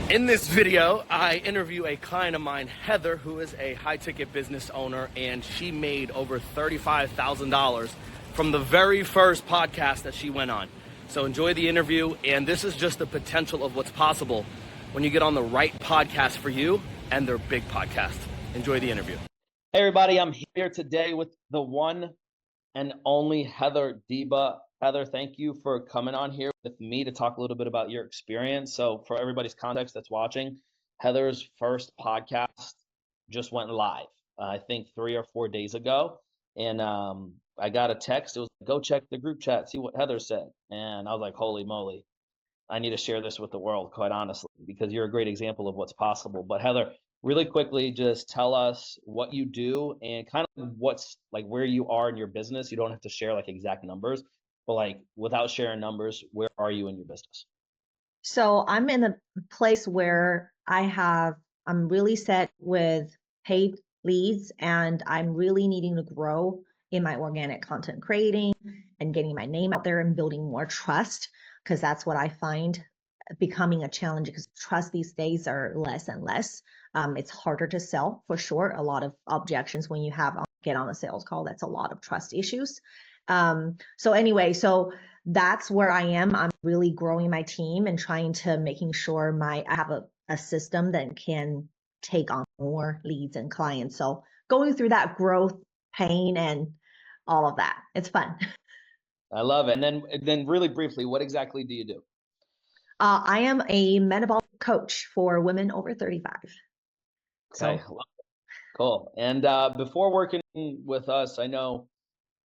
In this video, I interview a client of mine, Heather, who is a high-ticket business owner, and she made over $35,000 from the very first podcast that she went on. So enjoy the interview, and this is just the potential of what's possible when you get on the right podcast for you and their big podcast. Enjoy the interview. Hey everybody, I'm here today with the one and only Heather Deba. Heather, thank you for coming on here with me to talk a little bit about your experience. So for everybody's context that's watching, Heather's first podcast just went live, I think 3 or 4 days ago. And I got a text. It was, go check the group chat, see what Heather said. And I was like, holy moly, I need to share this with the world, quite honestly, because you're a great example of what's possible. But Heather, really quickly, just tell us what you do and kind of what's like where you are in your business. You don't have to share like exact numbers, but like without sharing numbers, where are you in your business? So I'm in a place where I'm really set with paid leads, and I'm really needing to grow in my organic content creating and getting my name out there and building more trust, because that's what I find becoming a challenge, because trust these days are less and less. It's harder to sell for sure. A lot of objections when you get on a sales call. That's a lot of trust issues. So that's where I am. I'm really growing my team and trying to making sure I have a system that can take on more leads and clients. So going through that growth pain and all of that, it's fun. I love it. And then really briefly, what exactly do you do? I am a metabolic coach for women over 35. Okay, So cool. And before working with us, I know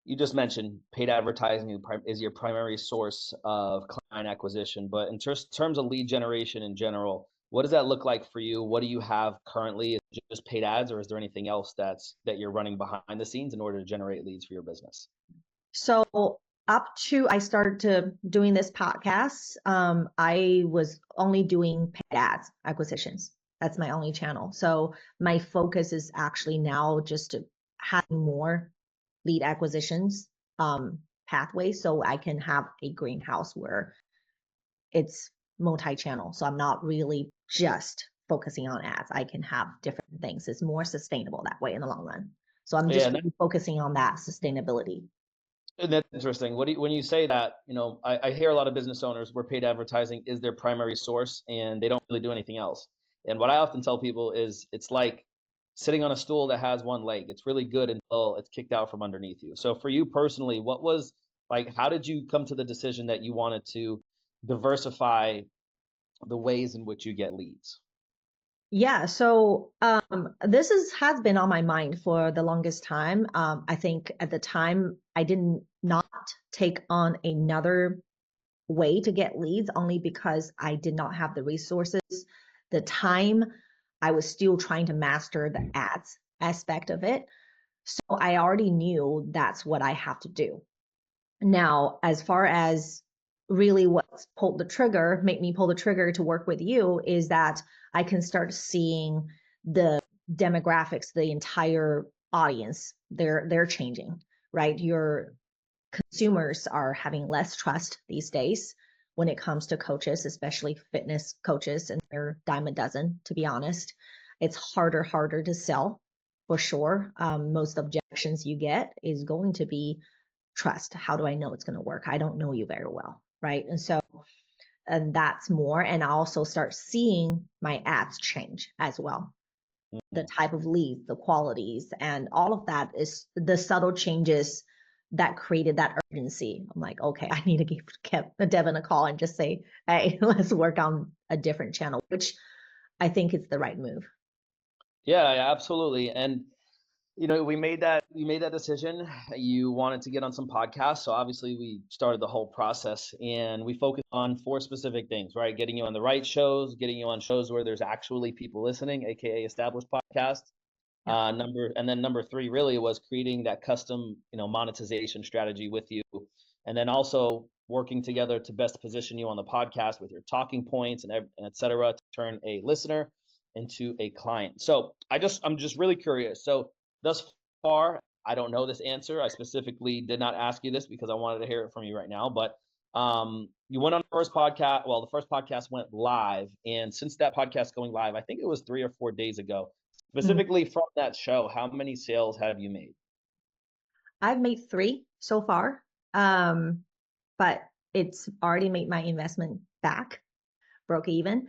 you just mentioned paid advertising is your primary source of client acquisition, but in terms of lead generation in general, what does that look like for you? What do you have currently? Is it just paid ads, or is there anything else that you're running behind the scenes in order to generate leads for your business? So I started doing this podcast, I was only doing paid ads acquisitions. That's my only channel. So my focus is actually now just to having more lead acquisitions pathways, so I can have a greenhouse where it's multi-channel. So I'm not really just focusing on ads. I can have different things. It's more sustainable that way in the long run. So I'm just really focusing on that sustainability. And that's interesting. When you say that, I hear a lot of business owners where paid advertising is their primary source and they don't really do anything else. And what I often tell people is it's like sitting on a stool that has one leg. It's really good until it's kicked out from underneath you. So for you personally, what was like, how did you come to the decision that you wanted to diversify the ways in which you get leads? Yeah, so this has been on my mind for the longest time. I think at the time I didn't not take on another way to get leads, only because I did not have the resources, the time. I was still trying to master the ads aspect of it. So I already knew that's what I have to do. Now, as far as really what's made me pull the trigger to work with you, is that I can start seeing the demographics, the entire audience, they're changing, right? Your consumers are having less trust these days when it comes to coaches, especially fitness coaches, and they're dime a dozen, to be honest. It's harder to sell for sure. Most objections you get is going to be trust. How do I know it's going to work? I don't know you very well, right? And that's more. And I also start seeing my ads change as well. The type of leads, the qualities, and all of that is the subtle changes that created that urgency. I'm like, okay, I need to give Devin a call and just say, hey, let's work on a different channel, which I think is the right move. Yeah, absolutely. And we made that decision. You wanted to get on some podcasts. So obviously we started the whole process and we focused on 4 specific things, right? Getting you on the right shows, getting you on shows where there's actually people listening, AKA established podcasts. Yeah. Number 3 really was creating that custom, monetization strategy with you. And then also working together to best position you on the podcast with your talking points and et cetera, to turn a listener into a client. So I'm just really curious. So thus far, I don't know this answer. I specifically did not ask you this because I wanted to hear it from you right now. But you went on the first podcast. Well, the first podcast went live, and since that podcast going live, I think it was 3 or 4 days ago. Mm. Specifically from that show, how many sales have you made? I've made 3 so far, but it's already made my investment back, broke even,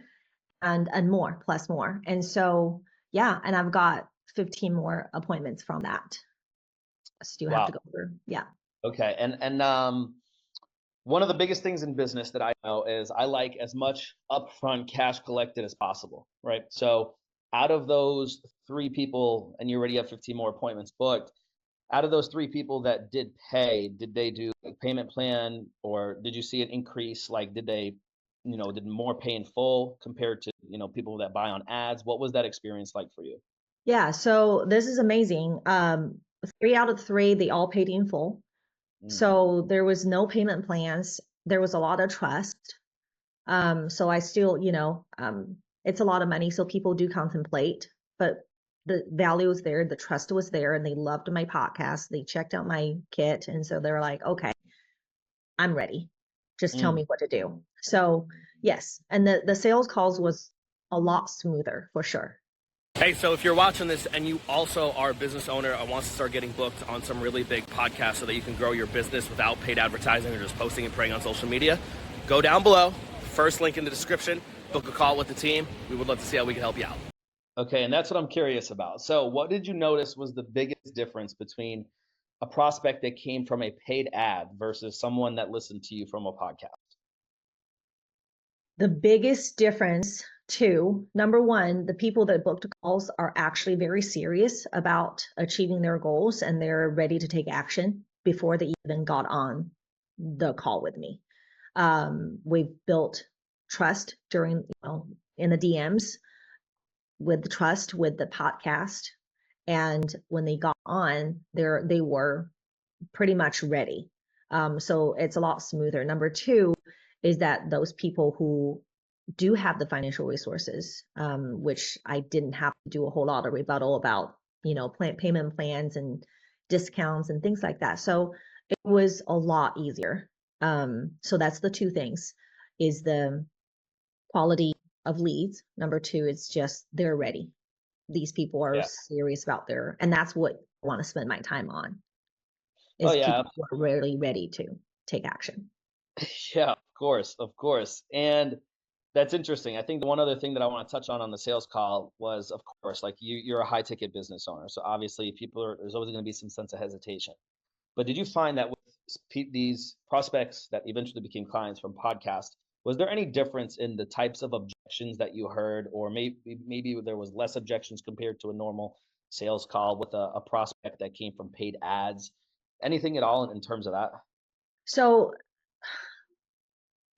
and more plus more. And so, yeah, and I've got 15 more appointments from that. Still have to Wow. go through. Yeah. Okay. And one of the biggest things in business that I know is I like as much upfront cash collected as possible, right? So out of those 3 people, and you already have 15 more appointments booked, out of those 3 people that did pay, did they do a payment plan, or did you see an increase? Like, did they, did more pay in full compared to, people that buy on ads? What was that experience like for you? Yeah. So this is amazing. 3 out of 3, they all paid in full. Mm, So there was no payment plans. There was a lot of trust. So I still, it's a lot of money, so people do contemplate, but the value was there, the trust was there, and they loved my podcast. They checked out my kit, and so they're like, okay, I'm ready. Just tell mm. me what to do. So yes, and the sales calls was a lot smoother for sure. Hey, so if you're watching this and you also are a business owner or wants to start getting booked on some really big podcasts so that you can grow your business without paid advertising or just posting and praying on social media, go down below, first link in the description, book a call with the team. We would love to see how we can help you out. Okay, and that's what I'm curious about. So what did you notice was the biggest difference between a prospect that came from a paid ad versus someone that listened to you from a podcast? The biggest difference too, number one, the people that booked calls are actually very serious about achieving their goals and they're ready to take action before they even got on the call with me. We've built trust during, in the DMs with the trust with the podcast. And when they got on, they were pretty much ready. So it's a lot smoother. Number two is that those people who do have the financial resources, which I didn't have to do a whole lot of rebuttal about, payment plans and discounts and things like that. So it was a lot easier. So that's the 2 things, is the quality of leads. Number 2 is just they're ready. These people are serious about and that's what I want to spend my time on, is people who are really ready to take action. Yeah, of course. And that's interesting. I think the one other thing that I want to touch on the sales call was, of course, like you're a high ticket business owner. So obviously there's always going to be some sense of hesitation. But did you find that with these prospects that eventually became clients from podcast, was there any difference in the types of objections that you heard, or maybe there was less objections compared to a normal sales call with a prospect that came from paid ads? Anything at all in terms of that? So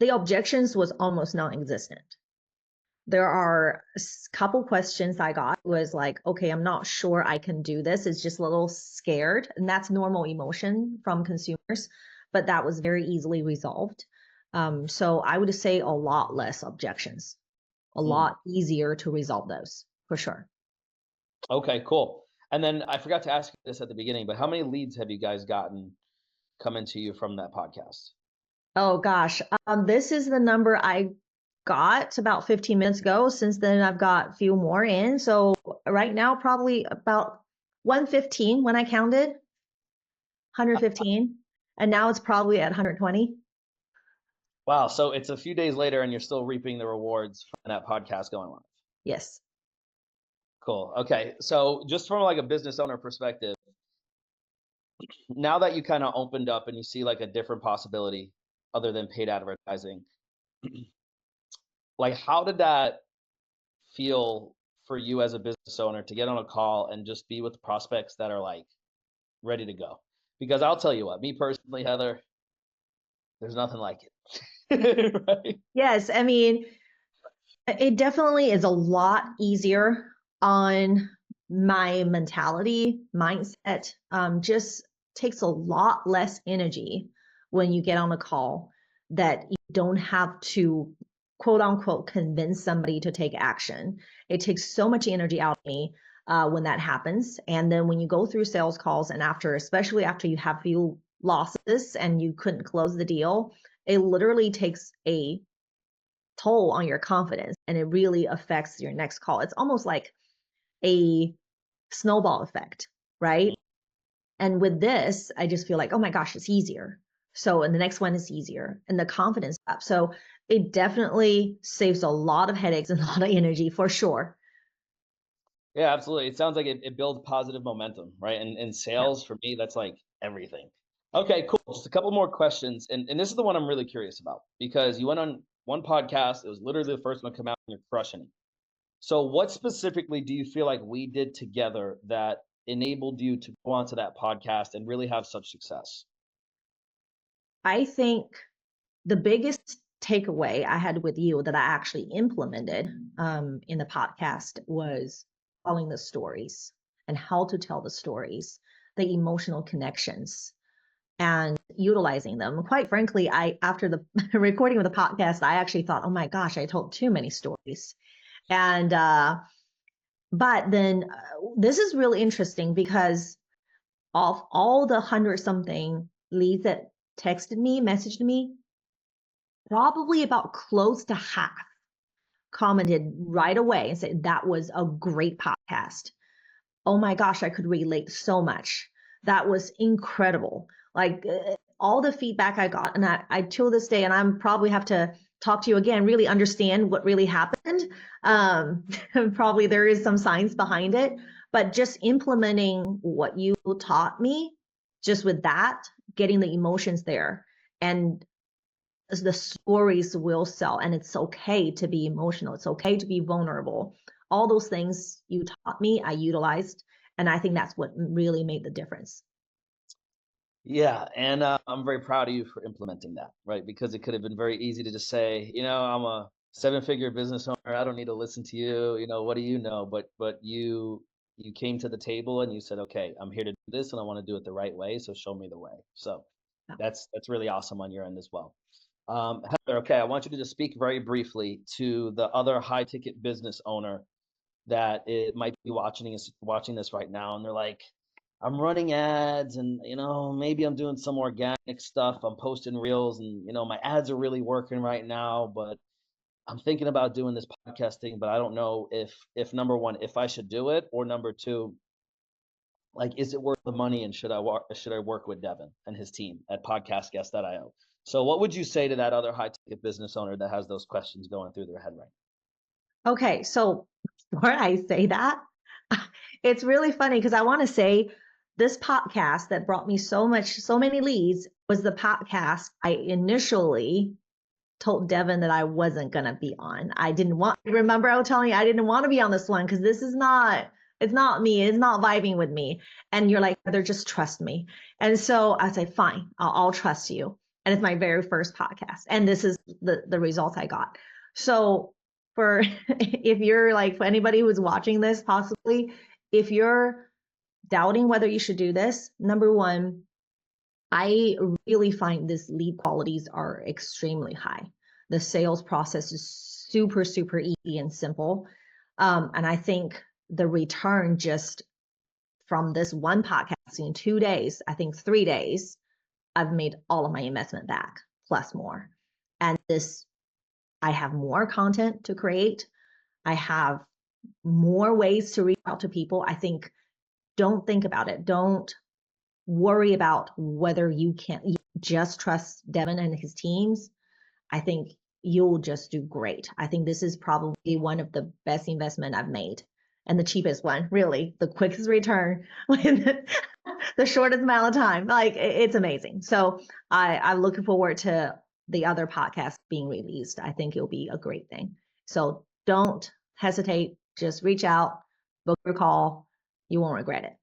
the objections was almost non-existent. There are a couple questions I got was like, okay, I'm not sure I can do this. It's just a little scared. And that's normal emotion from consumers, but that was very easily resolved. So I would say a lot less objections, a lot easier to resolve those for sure. Okay, cool. And then I forgot to ask you this at the beginning, but how many leads have you guys gotten coming to you from that podcast? Oh gosh, this is the number I got about 15 minutes ago. Since then, I've got a few more in. So right now, probably about 115 when I counted, 115. And now it's probably at 120. Wow. So it's a few days later and you're still reaping the rewards from that podcast going live. Yes. Cool. Okay. So just from like a business owner perspective, now that you kind of opened up and you see like a different possibility other than paid advertising, like how did that feel for you as a business owner to get on a call and just be with prospects that are like ready to go? Because I'll tell you what, me personally, Heather, there's nothing like it. Right? Yes. I mean, it definitely is a lot easier on my mentality, mindset. Just takes a lot less energy when you get on a call that you don't have to, quote unquote, convince somebody to take action. It takes so much energy out of me when that happens. And then when you go through sales calls and especially after you have few losses and you couldn't close the deal, it literally takes a toll on your confidence and it really affects your next call. It's almost like a snowball effect, right? And with this, I just feel like, oh my gosh, it's easier. So, and the next one is easier and the confidence up. So it definitely saves a lot of headaches and a lot of energy for sure. Yeah, absolutely. It sounds like it builds positive momentum, right? And Yeah. sales for me, that's like everything. Okay, cool. Just a couple more questions. And this is the one I'm really curious about because you went on one podcast. It was literally the first one to come out and you're crushing it. So what specifically do you feel like we did together that enabled you to go onto that podcast and really have such success? I think the biggest takeaway I had with you that I actually implemented in the podcast was telling the stories and how to tell the stories, the emotional connections, and utilizing them. Quite frankly, I after the recording of the podcast, I actually thought, oh my gosh, I told too many stories. And but then this is really interesting because of all the 100 something leads that texted me, messaged me, probably about close to half commented right away and said that was a great podcast. Oh my gosh, I could relate so much. That was incredible. Like all the feedback I got, and I till this day, and I'm probably have to talk to you again, really understand what really happened. Um, Probably there is some science behind it, but just implementing what you taught me, just with that, getting the emotions there, and the stories will sell, and it's okay to be emotional. It's okay to be vulnerable. All those things you taught me, I utilized, and I think that's what really made the difference. Yeah, and I'm very proud of you for implementing that, right? Because it could have been very easy to just say, I'm a seven-figure business owner. I don't need to listen to you. What do you know? But you came to the table and you said, okay, I'm here to do this, and I want to do it the right way. So show me the way. So Yeah. that's really awesome on your end as well. Heather, okay, I want you to just speak very briefly to the other high ticket business owner that it might be watching this right now, and they're like, I'm running ads and maybe I'm doing some organic stuff. I'm posting reels and my ads are really working right now, but I'm thinking about doing this podcast thing, but I don't know if number one, if I should do it, or number two, like, is it worth the money, and should I work with Devin and his team at podcastguest.io? So what would you say to that other high ticket business owner that has those questions going through their head right Okay, so before I say that, it's really funny because I want to say this podcast that brought me so many leads was the podcast I initially told Devin that I wasn't going to be on. I didn't want, remember I was telling you I didn't want to be on this one because it's not me. It's not vibing with me. And you're like, they're just trust me. And so I say, fine, I'll trust you. And it's my very first podcast. And this is the results I got. So for, if you're like, for anybody who's watching this, possibly, if you're doubting whether you should do this, number one, I really find this lead qualities are extremely high. The sales process is super, super easy and simple. And I think the return just from this one podcast in 2 days, I think 3 days, I've made all of my investment back plus more. And this, I have more content to create. I have more ways to reach out to people. I think don't think about it. Don't worry about whether you just trust Devin and his teams. I think you'll just do great. I think this is probably one of the best investment I've made and the cheapest one, really, the quickest return with the shortest amount of time. Like it's amazing. So I'm looking forward to the other podcasts being released. I think it'll be a great thing. So don't hesitate. Just reach out, book your call. You won't regret it.